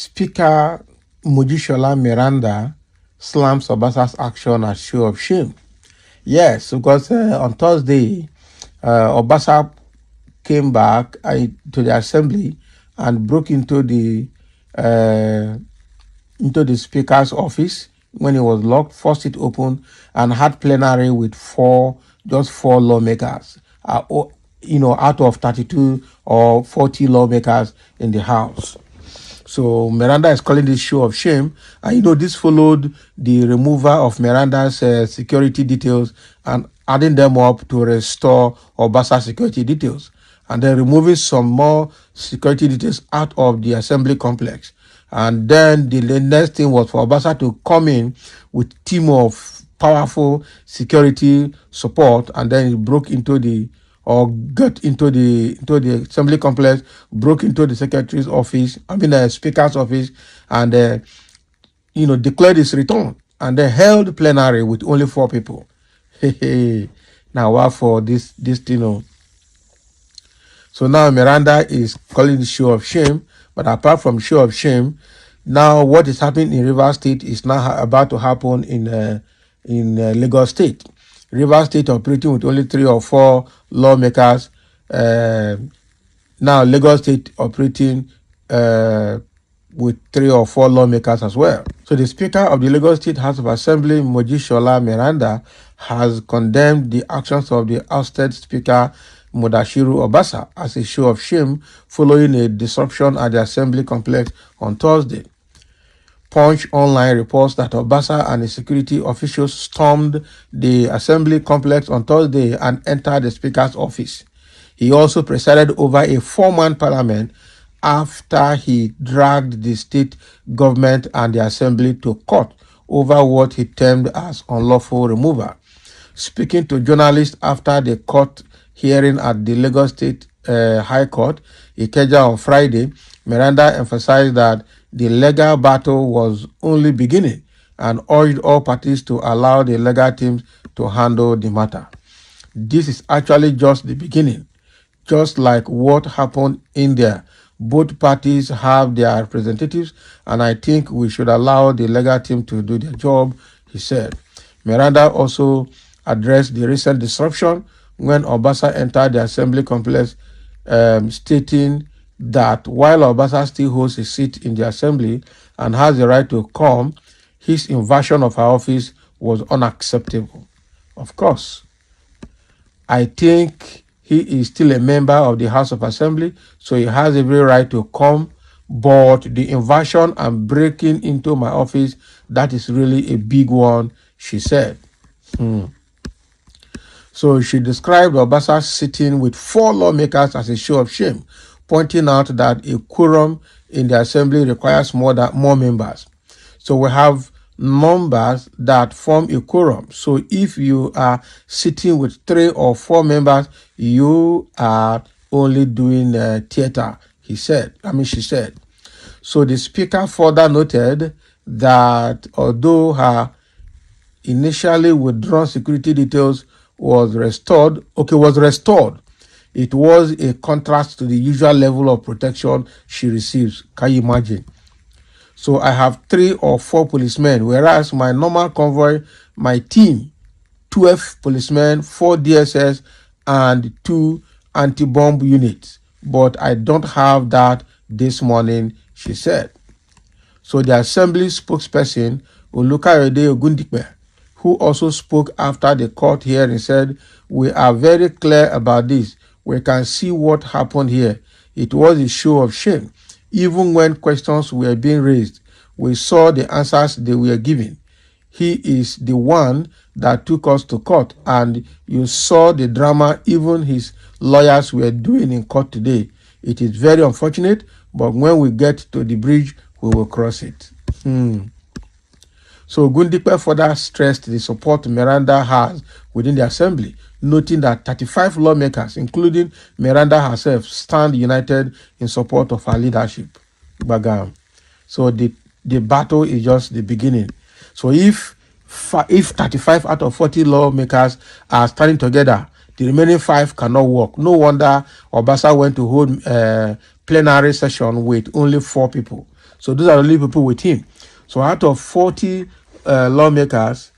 Speaker Mojishola Meranda slams Obasa's action as show of shame. Yes, because on Thursday, Obasa came back to the assembly and broke into the speaker's office when it was locked, forced it open, and had plenary with just four lawmakers. Out of 32 or 40 lawmakers in the House. So Meranda is calling this show of shame. And this followed the removal of Miranda's security details and adding them up to restore Obasa security details. And then removing some more security details out of the assembly complex. And then the next thing was for Obasa to come in with a team of powerful security support, and then he got into the assembly complex, broke into the secretary's office, the speaker's office, and declared his return, and then held plenary with only 4 people. Now what for this thing? So now Meranda is calling the show of shame, but apart from show of shame, now what is happening in Rivers State is now about to happen in Lagos State. Rivers State operating with only 3 or 4 lawmakers. Now Lagos State operating with 3 or 4 lawmakers as well. So the Speaker of the Lagos State House of Assembly, Mojishola Meranda, has condemned the actions of the ousted Speaker Mudashiru Obasa as a show of shame following a disruption at the assembly complex on Thursday. Punch Online reports that Obasa and his security officials stormed the assembly complex on Thursday and entered the speaker's office. He also presided over a 4-man parliament after he dragged the state government and the assembly to court over what he termed as unlawful removal. Speaking to journalists after the court hearing at the Lagos State High Court, Ikeja, on Friday, Meranda emphasized that the legal battle was only beginning and urged all parties to allow the legal teams to handle the matter. This is actually just the beginning. Just like what happened in there, both parties have their representatives, and I think we should allow the legal team to do their job, he said. Meranda also addressed the recent disruption when Obasa entered the assembly complex, stating that while Obasa still holds a seat in the assembly and has the right to come, his invasion of her office was unacceptable. Of course, I think he is still a member of the House of Assembly, so he has every right to come, but the invasion and breaking into my office, that is really a big one, she said. So she described Obasa sitting with 4 lawmakers as a show of shame, pointing out that a quorum in the assembly requires more members. So we have numbers that form a quorum. So if you are sitting with 3 or 4 members, you are only doing theater, she said. So the speaker further noted that although her initially withdrawn security details was restored, it was a contrast to the usual level of protection she receives. Can you imagine? So I have 3 or 4 policemen, whereas my normal convoy, my team, 12 policemen, 4 DSS, and 2 anti-bomb units. But I don't have that this morning, she said. So the assembly spokesperson, Olukayode Ogundikpe, who also spoke after the court hearing, said, "We are very clear about this. We can see what happened here. It was a show of shame. Even when questions were being raised, we saw the answers they were giving. He is the one that took us to court, and you saw the drama even his lawyers were doing in court today. It is very unfortunate, but when we get to the bridge, we will cross it." So Gundipe further stressed the support Meranda has within the assembly, noting that 35 lawmakers, including Meranda herself, stand united in support of her leadership. Bagam. So the battle is just the beginning. So if 35 out of 40 lawmakers are standing together, the remaining 5 cannot work. No wonder Obasa went to hold plenary session with only 4 people. So those are the only people with him. So out of 40 lawmakers,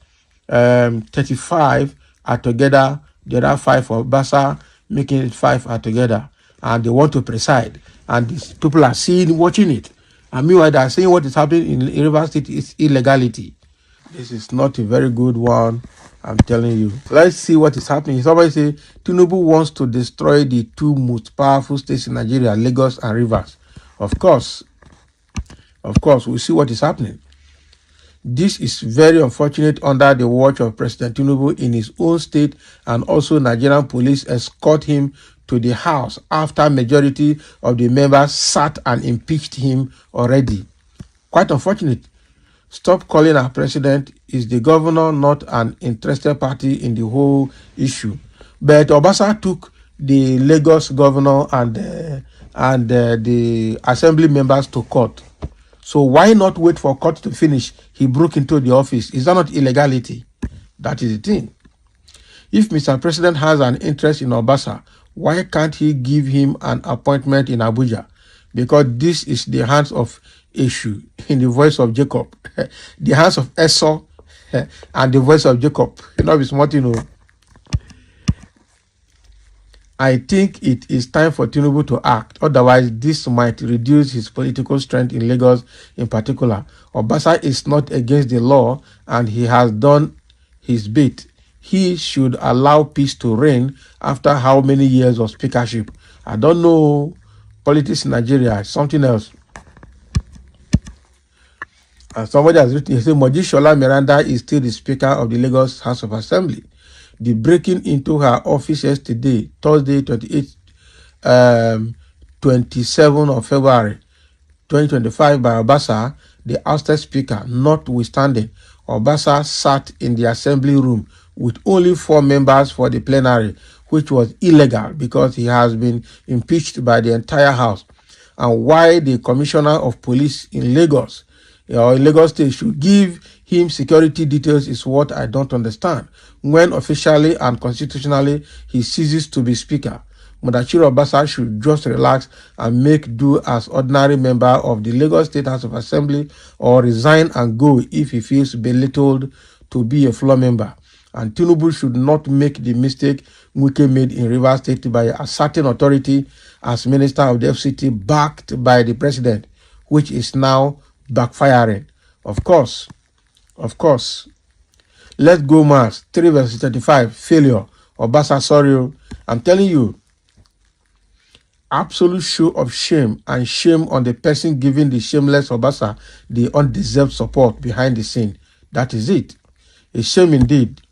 35 are together, the other 5 for Obasa, making it 5 are together, and they want to preside. And these people are watching it. And meanwhile, they are saying what is happening in Rivers State is illegality. This is not a very good one, I'm telling you. Let's see what is happening. Somebody say Tinubu wants to destroy the 2 most powerful states in Nigeria, Lagos and Rivers. Of course, we'll see what is happening. This is very unfortunate under the watch of President Tinubu in his own state, and also Nigerian police escort him to the house after majority of the members sat and impeached him already. Quite unfortunate. Stop calling our president. Is the governor not an interested party in the whole issue? But Obasa took the Lagos governor and the assembly members to court. So why not wait for court to finish? He broke into the office. Is that not illegality? That is the thing. If Mr. President has an interest in Obasa, why can't he give him an appointment in Abuja? Because this is the hands of Eshu, in the voice of Jacob. The hands of Esau and the voice of Jacob. You know, it's what you know. I think it is time for Tinubu to act. Otherwise, this might reduce his political strength in Lagos in particular. Obasa is not against the law and he has done his bit. He should allow peace to reign after how many years of speakership. I don't know. Politics in Nigeria is something else. And somebody has written, he said, Mojishola Meranda is still the Speaker of the Lagos House of Assembly. The breaking into her office yesterday, Thursday, 27 of February 2025 by Obasa, the ousted speaker, notwithstanding, Obasa sat in the assembly room with only 4 members for the plenary, which was illegal because he has been impeached by the entire house. And why the commissioner of police in Lagos State should give him security details is what I don't understand. When officially and constitutionally he ceases to be speaker, Mudachiro Obasa should just relax and make do as ordinary member of the Lagos State House of Assembly, or resign and go if he feels belittled to be a floor member. And Tinubu should not make the mistake Wike made in Rivers State by asserting authority as Minister of the FCT backed by the president, which is now backfiring. Of course. Let's go mass. 3 verse 35. Failure. Obasa, sorry. I'm telling you, absolute show of shame, and shame on the person giving the shameless Obasa the undeserved support behind the scene. That is it. A shame indeed.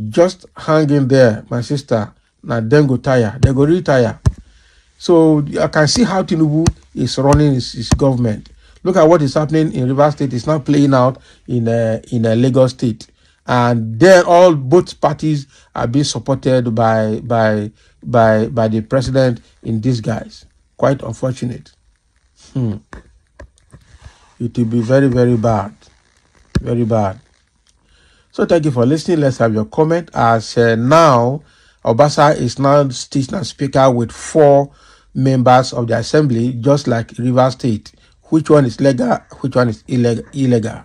Just hang in there, my sister. Now then go tire. They go retire. So I can see how Tinubu is running his government. Look at what is happening in Rivers State. It's now playing out in Lagos State, and then both parties are being supported by the president in disguise. Quite unfortunate. It will be very, very bad, very bad. So thank you for listening. Let's have your comment. As now, Obasa is now state speaker with 4 members of the assembly, just like Rivers State. Which one is legal? Which one is illegal?